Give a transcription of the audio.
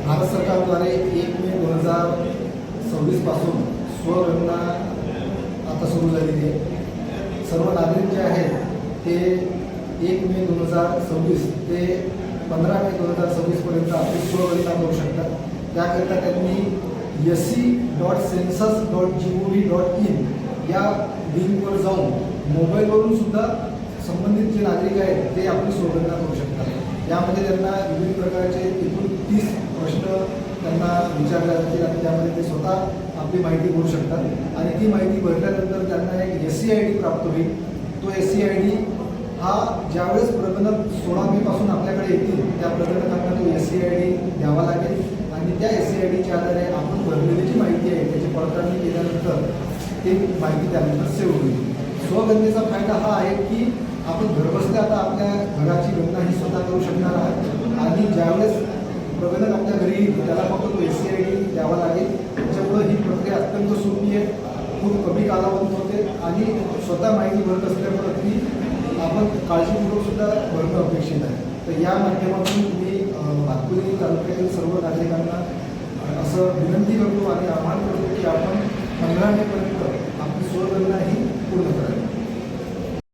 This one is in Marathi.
भारत सरकारद्वारे 1 मे 2026 पासून स्वगणना आता सुरू झालेली आहे। सर्व नागरिक जे आहेत ते 1 मे 2026 ते 15 मे 2026 पर्यंत आपली स्वगणना करू शकतात। त्याकरिता त्यांनी se.census.gov.in या लिंकवर जाऊन मोबाईलवरून सुद्धा संबंधित जे नागरिक आहेत ते आपली स्वगणना करू शकतात। यामध्ये त्यांना विविध प्रकारचे एकूण 30 प्रश्न त्यांना विचारले जातील आणि त्यामध्ये ते स्वतः आपली माहिती भरू शकतात आणि ती माहिती भरल्यानंतर त्यांना एक SCID प्राप्त होईल। तो SCID हा ज्यावेळेस प्रगणक 16 मे पासून आपल्याकडे येतील त्या प्रगणकांना तो SCID द्यावा लागेल आणि त्या SCIDच्या आधारे आपण भरलेली जी माहिती आहे त्याची पडताळणी केल्यानंतर ती माहिती त्यानंतर सेव्ह होईल। स्वगणनेचा फायदा हा आहे की आपण घरबसल्या आता आपल्या घराची गणना ही स्वतः करू शकणार आहात आणि ज्यावेळेस प्रगणक आपल्या घरी येईल त्याला फक्त तो SCID द्यावा लागेल। त्याच्यामुळे ही प्रक्रिया अत्यंत सोपी आहे, खूप कमी कालावधीत होते आणि स्वतः माहिती भरत असल्यामुळे ती आपण काळजीपूर्वक सुद्धा भरणं अपेक्षित आहे। तर या माध्यमातून मी भातकुली तालुक्यातील सर्व नागरिकांना असं विनंती करतो आणि आवाहन करतो की आपण 15 मेपर्यंत आपली स्वगणना ही पूर्ण करावी।